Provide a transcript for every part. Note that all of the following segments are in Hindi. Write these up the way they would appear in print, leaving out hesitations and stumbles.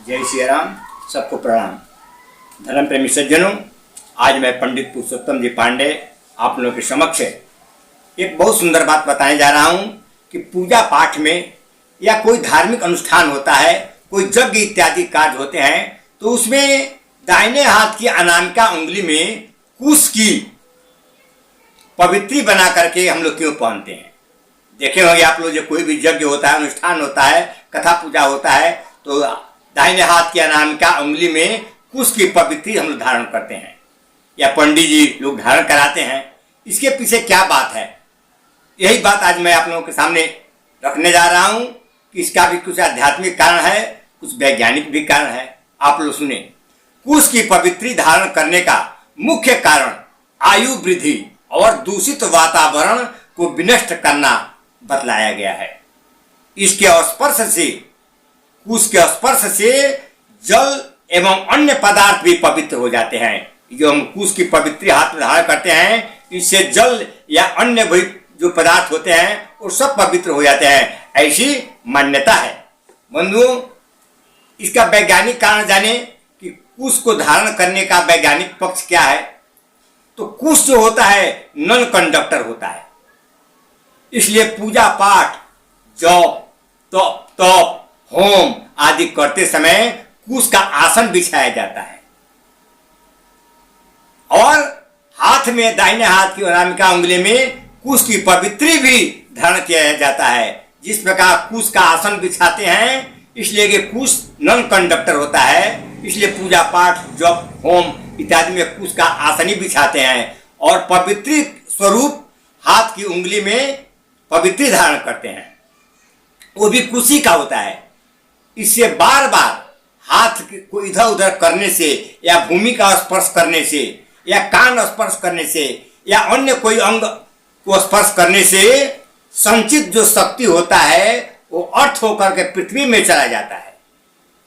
जय श्री राम। सबको प्रणाम। धर्म प्रेमी सज्जनों, आज मैं पंडित पुरुषोत्तम जी पांडे आप लोगों के समक्ष एक बहुत सुंदर बात बताने जा रहा हूं कि पूजा पाठ में या कोई धार्मिक अनुष्ठान होता है, कोई यज्ञ इत्यादि कार्य होते हैं, तो उसमें दाहिने हाथ की अनामिका उंगली में कुश की पवित्री बना करके हम लोग क्यों पहनते हैं। देखे होंगे आप लोग, जो कोई भी यज्ञ होता है, अनुष्ठान होता है, कथा पूजा होता है, तो दाहिने हाथ की अनामिका उंगली में कुश की पवित्री हम लोग धारण करते हैं या पंडित जी लोग धारण कराते हैं। इसके पीछे क्या बात है, यही बात आज मैं आप लोगों के सामने रखने जा रहा हूं कि इसका भी कुछ आध्यात्मिक कारण है, कुछ वैज्ञानिक भी कारण है। आप लोग सुने। कुश की पवित्री धारण करने का मुख्य कारण आयु वृद्धि और दूषित वातावरण को विनष्ट करना बतलाया गया है। इसके स्पर्श से, कुश के स्पर्श से जल एवं अन्य पदार्थ भी पवित्र हो जाते हैं। जो हम कुश की पवित्री हाथ में धारण करते हैं, इससे जल या अन्य भी जो पदार्थ होते हैं वो सब पवित्र हो जाते हैं, ऐसी मान्यता है। बंधुओं, इसका वैज्ञानिक कारण जाने कि कुश को धारण करने का वैज्ञानिक पक्ष क्या है। तो कुश जो होता है नॉन कंडक्टर होता है, इसलिए पूजा पाठ, जप, तप, होम आदि करते समय कुश का आसन बिछाया जाता है और हाथ में, दाहिने हाथ की अनामिका उंगली में कुश की पवित्री भी धारण किया जाता है। जिस प्रकार कुश का आसन बिछाते हैं, इसलिए कि कुश नॉन कंडक्टर होता है, इसलिए पूजा पाठ, जप, होम इत्यादि में कुश का आसन ही बिछाते हैं और पवित्री स्वरूप हाथ की उंगली में पवित्री धारण करते हैं, वो भी कुशी का होता है। इससे बार बार हाथ को इधर उधर करने से या भूमि का स्पर्श करने से या कान स्पर्श करने से या अन्य कोई अंग को स्पर्श करने से संचित जो शक्ति होता है वो अर्थ होकर के पृथ्वी में चला जाता है।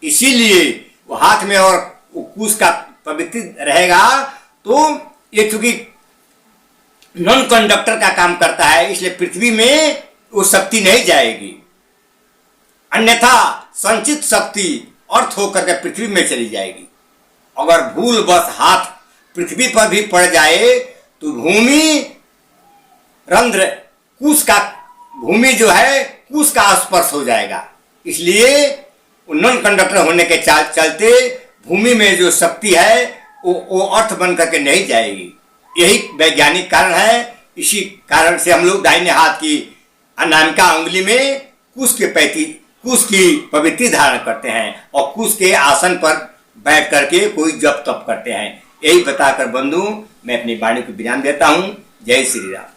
इसीलिए वो हाथ में और कुश का पवित्र रहेगा, तो ये चूंकि नॉन कंडक्टर का काम करता है, इसलिए पृथ्वी में वो शक्ति नहीं जाएगी, अन्यथा संचित शक्ति अर्थ होकर के पृथ्वी में चली जाएगी। अगर भूल बस हाथ पृथ्वी पर भी पड़ जाए तो भूमि रंध्र कुश का, भूमि जो है कुश का स्पर्श हो जाएगा। इसलिए नॉन कंडक्टर होने के चलते भूमि में जो शक्ति है वो अर्थ बन करके नहीं जाएगी। यही वैज्ञानिक कारण है। इसी कारण से हम लोग दाहिने हाथ की अनामिका उंगली में कुश की पवित्री धारण करते हैं और कुश के आसन पर बैठ करके कोई जप तप करते हैं। यही बताकर बंधु मैं अपनी वाणी को विराम देता हूँ। जय श्री राम।